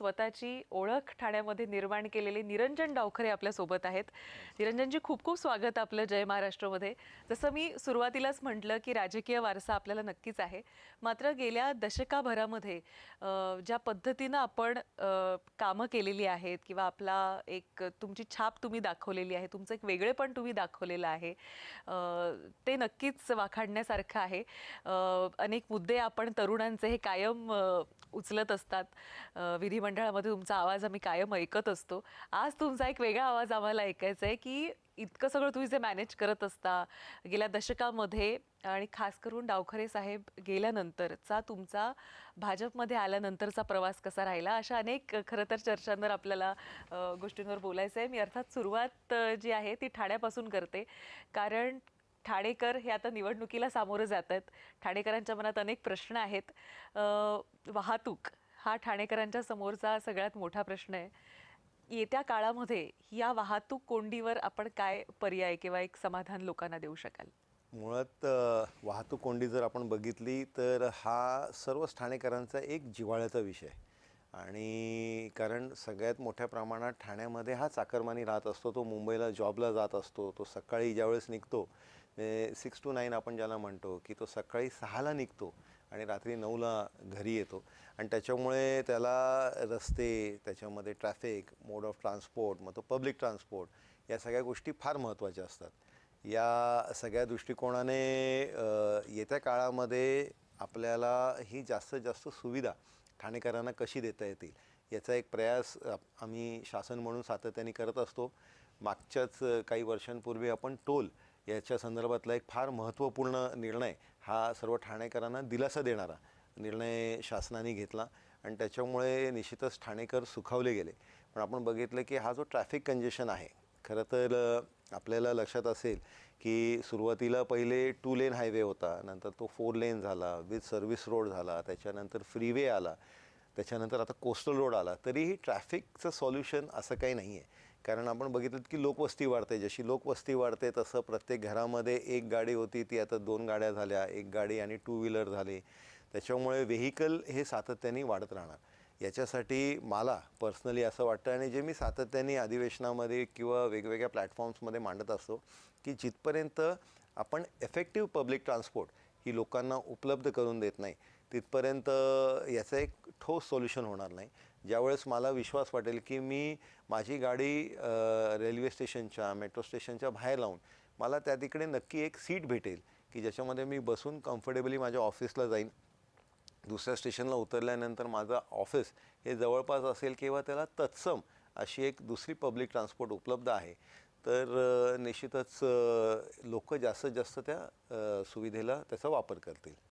स्वतःची ओळख ठाण्यामध्ये निर्माण केलेले निरंजन डावखरे आपल्या सोबत आहेत. निरंजनजी, खूप खूप स्वागत आपलं जय महाराष्ट्रमध्ये. जसं मी सुरुवातीलाच म्हटलं की राजकीय वारसा आपल्याला नक्कीच आहे, मात्र गेल्या दशकाभरामध्ये ज्या पद्धतीनं आपण कामं केलेली आहेत किंवा आपला एक तुमची छाप तुम्ही दाखवलेली आहे, तुमचं एक वेगळेपण तुम्ही दाखवलेलं आहे, ते नक्कीच वाखाणण्यासारखं आहे. अनेक मुद्दे आपण तरुणांचे हे कायम उचलत असतात. विधिमंडळामध्ये तुमचा आवाज आम्ही कायम ऐकत असतो. आज तुमचा एक वेगळा आवाज आम्हाला ऐकायचा आहे की इतकं सगळं तुम्ही जे मॅनेज करत असता गेल्या दशकामध्ये, आणि खास करून डावखरे साहेब गेल्यानंतरचा तुमचा भाजपमध्ये आल्यानंतरचा प्रवास कसा राहिला, अशा अनेक खरं तर चर्चांवर आपल्याला गोष्टींवर बोलायचं आहे. मी अर्थात सुरुवात जी आहे ती ठाण्यापासून करते, कारण ठाणेकर हे आता निवडणुकीला सामोरं जात आहेत. ठाणेकरांच्या मनात अनेक प्रश्न आहेत. वाहतूक हा ठाणेकरांच्या समोरचा सगळ्यात मोठा प्रश्न आहे. येत्या काळामध्ये या वाहतूक कोंडीवर आपण काय पर्याय किंवा एक समाधान लोकांना देऊ शकाल? मुळात वाहतूक कोंडी जर आपण बघितली तर हा सर्वच ठाणेकरांचा एक जिव्हाळ्याचा विषय आहे. आणि कारण सगळ्यात मोठ्या प्रमाणात ठाण्यामध्ये हा चाकरमानी राहत असतो. तो मुंबईला जॉबला जात असतो. तो सकाळी ज्यावेळेस निघतो 6 to 9 आपण ज्याला म्हणतो, की तो सकाळी 6ला निघतो आणि रात्री 9ला घरी येतो. आणि त्याच्यामुळे त्याला रस्ते, त्याच्यामध्ये ट्रॅफिक, मोड ऑफ ट्रान्सपोर्ट, मग तो पब्लिक ट्रान्सपोर्ट, या सगळ्या गोष्टी फार महत्त्वाच्या असतात. या सगळ्या दृष्टिकोनाने येत्या काळामध्ये आपल्याला ही जास्तीत जास्त सुविधा ठाणेकरांना कशी देता येतील याचा एक प्रयास आम्ही शासन म्हणून सातत्याने करत असतो. मागच्याच काही वर्षांपूर्वी आपण टोल याच्या संदर्भातला एक फार महत्त्वपूर्ण निर्णय, हा सर्व ठाणेकरांना दिलासा देणारा निर्णय शासनाने घेतला आणि त्याच्यामुळे निश्चितच ठाणेकर सुखावले गेले. पण आपण बघितलं की हा जो ट्रॅफिक कंजेशन आहे, खरं तर आपल्याला लक्षात असेल की सुरुवातीला पहिले 2 लेन हायवे होता, नंतर तो 4 लेन झाला, विथ सर्व्हिस रोड झाला, त्याच्यानंतर फ्रीवे आला, त्याच्यानंतर आता कोस्टल रोड आला. तरीही ट्रॅफिकचं सॉल्युशन असं काही नाही आहे. कारण आपण बघितलं की लोकवस्ती वाढते, जशी लोकवस्ती वाढते तसं प्रत्येक घरामध्ये एक गाडी होती ती आता 2 गाड्या झाल्या, एक गाडी आणि 2 व्हीलर झाले. त्याच्यामुळे व्हेकल हे सातत्याने वाढत राहणार. याच्यासाठी मला पर्सनली असं वाटतं, आणि जे मी सातत्याने अधिवेशनामध्ये किंवा वेगवेगळ्या प्लॅटफॉर्म्समध्ये मांडत असतो, की जिथपर्यंत आपण इफेक्टिव्ह पब्लिक ट्रान्सपोर्ट ही लोकांना उपलब्ध करून देत नाही, तिथपर्यंत याचं एक ठोस सोल्युशन होणार नाही. ज्यावेळेस मला विश्वास वाटेल की मी माझी गाडी रेल्वे स्टेशनच्या, मेट्रो स्टेशनच्या बाहेर लावून मला त्या तिकडे नक्की एक सीट भेटेल की ज्याच्यामध्ये मी बसून कम्फर्टेबली माझ्या ऑफिसला जाईन. दुसऱ्या स्टेशनला उतरल्यानंतर माझं ऑफिस हे जवळपास असेल किंवा त्याला तत्सम अशी एक दुसरी पब्लिक ट्रान्सपोर्ट उपलब्ध आहे, तर निश्चितच लोक जास्तीत जास्त त्या सुविधेला त्याचा वापर करतील.